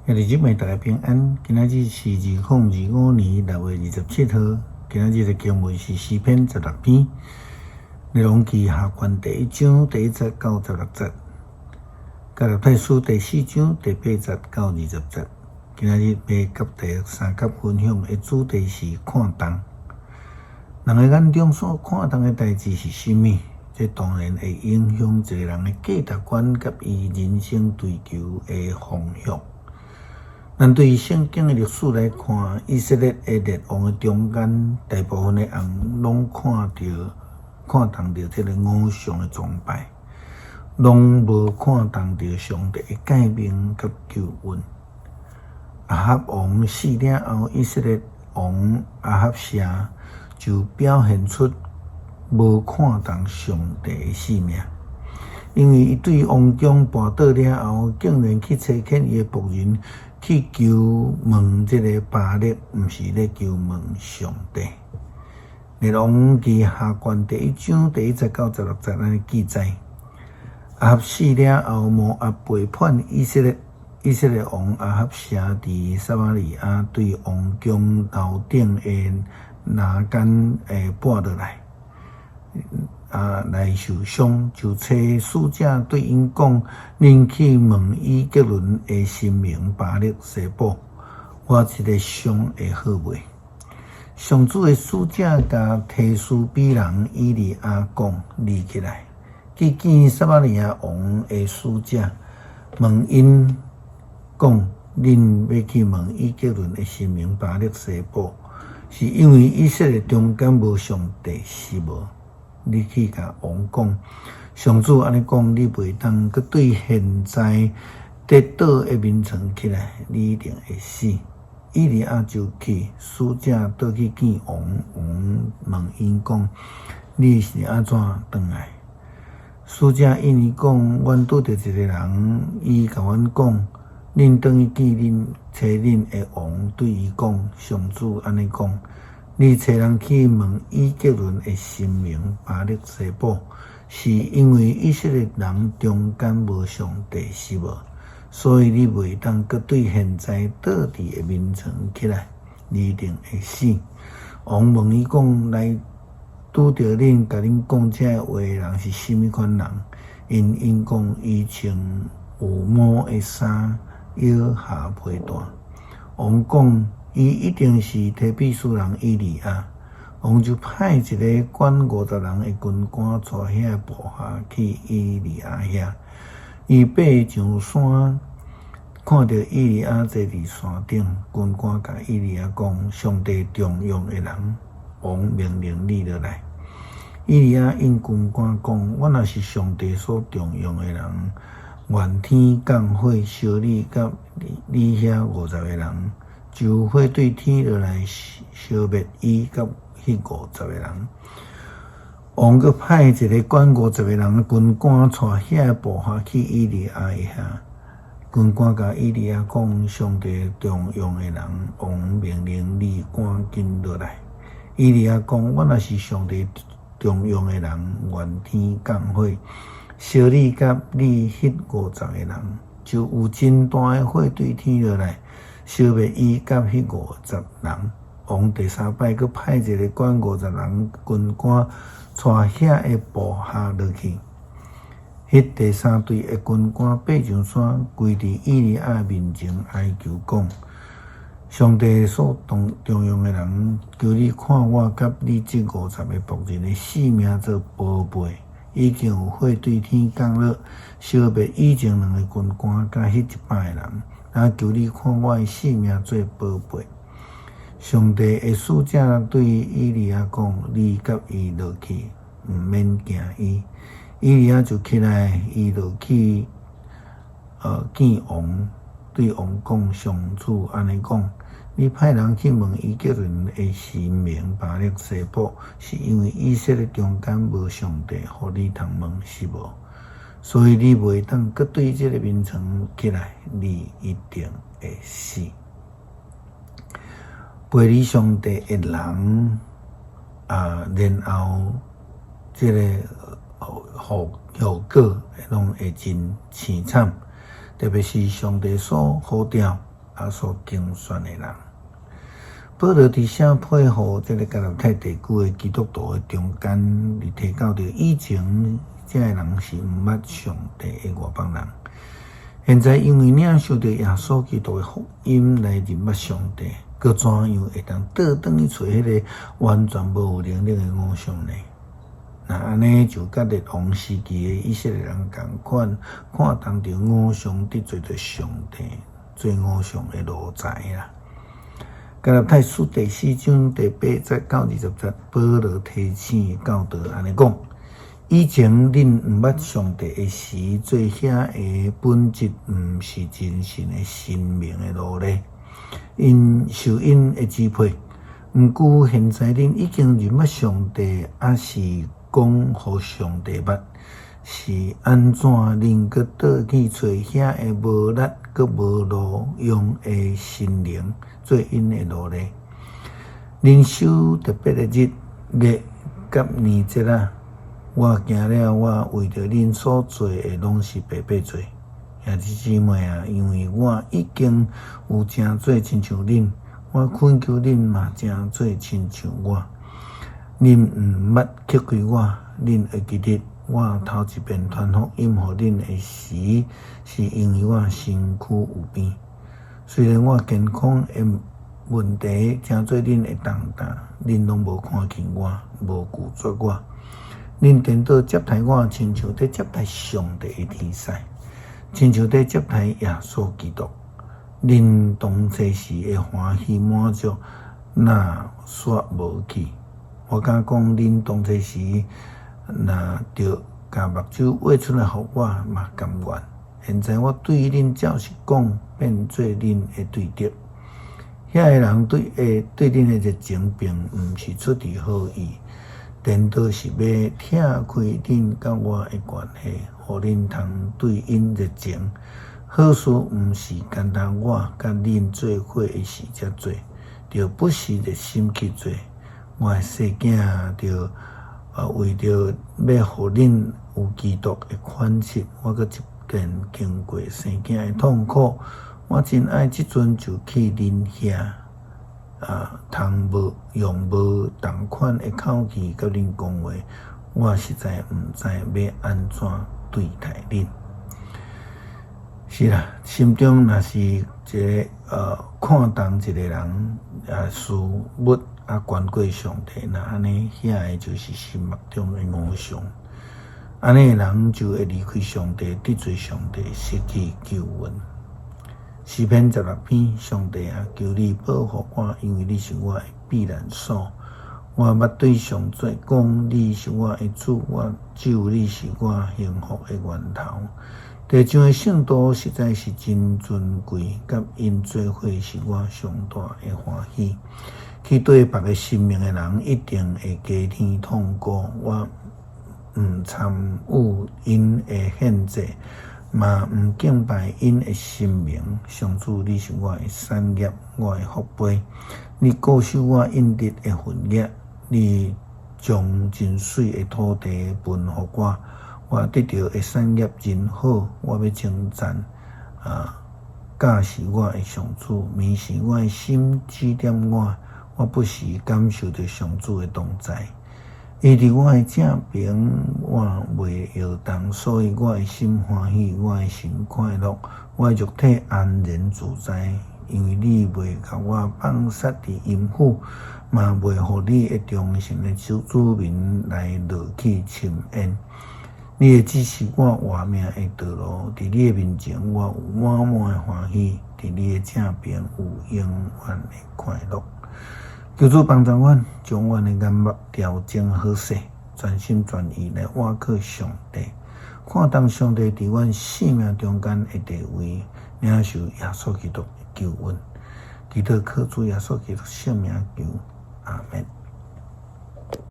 兄弟姊妹，大家平安。今仔日是2025年6月27号。今仔日的经文是诗篇16篇，内容记下卷第1章第1节到16节，加拉太书第4章第8节到20节。今仔日要甲第3节分享的主题是看重。人的眼中所看重的代志是甚物？这当然会影响一个人的价值观甲伊人生追求的方向。咱对于圣经的历史来看，以色列的列王的中间，大部分的人拢看重着这个偶像的崇拜，拢无看重着上帝的改变甲救恩。亚哈王死了后，以色列王亚哈谢就表现出无看重上帝的性命，因为伊对王宫跋倒了后，竟然去差遣伊的仆人去求问这个巴力，毋是咧求问上帝。列王记下卷第1章第1节到16节安尼记载：亚哈死了后，摩押背叛以色列王亚哈谢伫撒玛利亚对王宫楼顶的栏杆跋落来。来受伤，就找使者对因讲：恁去问以革伦的神明巴力西卜，我一个伤会好袂？上主的使者甲提斯比人以利亚讲：立起来，去见撒玛利亚王的使者，问因讲：恁要去问以革伦的神明巴力西卜，是因为以色列中间无上帝是无？你去甲王讲，上主安尼讲，你袂当佮对现在跌倒的民床起来，你一定会死。以利亚就去，使者倒去见王，王问因讲：你是安怎转来？使者因伊讲：阮拄着一个人，伊甲阮讲，恁转去见恁找恁的王，对伊讲：上主安尼讲。你找人去问以革伦的神明巴力西卜，是因为以色列人中间无上帝是无？所以你袂当佮对现在倒伫的民床起来，你一定会死。王问伊讲：来拄着恁甲恁讲这话的人是甚物款人？因讲伊穿有毛的衫，腰下披带。王讲：伊一定是提比斯人以利亚。王就派一个管50人的军官带遐部下去以利亚遐。伊爬上山，看到以利亚坐伫山顶，军官甲以利亚讲：上帝重用的人，王命令你落来。以利亚应军官讲：我若是上帝所重用的人，愿天降火烧你甲你遐50个人。就会对天落来消灭伊甲迄50个人。王阁派一个管50个人的军官带遐部下去以利亚遐。军官甲以利亚讲：上帝重用的人，王命令你赶紧落来。以利亚讲：我若是上帝重用的人，愿天降火烧你甲你迄50个人，就有真大的火对天落来。消灭伊甲迄50人。王第3摆佫派一个管50人军官带遐的部下落去。迄第3队的军官爬上山，跪伫以利亚面前哀求讲：上帝所重用的人，求你看我甲你这50个仆人的性命做宝贝。已经有火对天降落，消灭以前2个军官甲迄100个人。求你看我的性命做宝贝。上帝的使者对以利亚讲：你甲伊落去，毋免惊伊。以利亚就起来，伊落去见王，对王讲：上主安尼讲，你派人去问以革伦的神明巴力西卜，是因为以色列中间无上帝，互你通问是无？所以你袂当佮对这个民床起来，你一定会死。背离上帝的人然后这个后果拢会真凄惨，特别是上帝所呼召所竞选的人。保罗伫写配合这个加拉太地区的基督徒的中间，伫提到着以前这个人是毋捌上帝的外邦人，现在因为领受着耶稣基督的福音来认捌上帝，佮怎样会当倒转去找迄个完全无有能力的偶像呢？那安尼就甲列王时期的以色列人共款，看当着偶像得罪着上帝，做偶像的奴才啦。加拉太书第4章第8节到20节，保罗提醒教导安尼讲：以前恁毋捌上帝的时，做遐个本质毋是真神的神明的奴隶，因受因的支配。毋过现在恁已经认捌上帝，还是讲互上帝捌，是安怎恁搁倒去找遐个无力搁无路用的神灵做因的奴隶？恁守特别的月甲年节啊！我惊了，我为着恁所做的拢是白白做。兄弟姊妹啊，因为我已经有正做亲像恁，我恳求恁嘛正做亲像我。恁毋捌克亏我，恁会记得我头一遍传福音互恁的时，是因为我身躯有病。虽然我健康的问题正做恁的重担，恁拢无看轻我，无拒绝我。恁颠倒接待我，亲像在接待上帝的天使，亲像在接待耶稣基督。恁当初时的欢喜满足，那煞无去。我敢讲，恁当初时那着甲目睭挖出来互我，嘛甘愿。现在我对恁照实讲，变做恁的对敌。遐个人对恁的热情，并毋是出于好意，颠倒是要拆开恁甲我的关系，互恁通对因热情。好事毋是单单我甲恁做伙的时才做，着不时热心去做。我的细囝着为着要互恁有基督的款式，我搁一遍经过生囝的痛苦，我真爱即阵就去恁遐通无用无同款的口气甲恁讲话，我实在毋知要安怎对待恁。是啦，心中若是一个看重一个人事物悬过上帝，那安尼遐个就是心目中的偶像。安尼个人就会离开上帝，得罪上帝，失去救恩。诗篇16篇，上帝啊，求你保护我，因为你是我的避难所。我捌对上帝讲，你是我的主，只有你是我幸福的源头。地上的圣徒实在是真尊贵，甲因做伙是我上大的欢喜。去对别个生命的人，一定会加添痛苦。我毋参与因的献祭，嘛毋敬拜因的生命。上主，你是我的产业，我的福杯。你固守我应得的份业，你将真水的土地分予我。我得到的产业真好，我要称赞教是我的上主，迷是我的心指点我。我不时感受着上主的同在，伊伫我的正边，我袂摇动，所以我的心欢喜，我的心快乐，我的肉体安然自在，因为你袂甲我放杀伫阴府，嘛袂互你的忠诚的子民来落去深渊。你会指示我活命的道路，伫你的面前我有满满的欢喜，伫你的正边有永远的快乐。求主帮助阮，将阮的眼目调整好势，全心全意来倚靠上帝，看重上帝伫阮生命中间的地位，领受耶稣基督的救恩。祈祷靠主耶稣基督圣名求，阿们。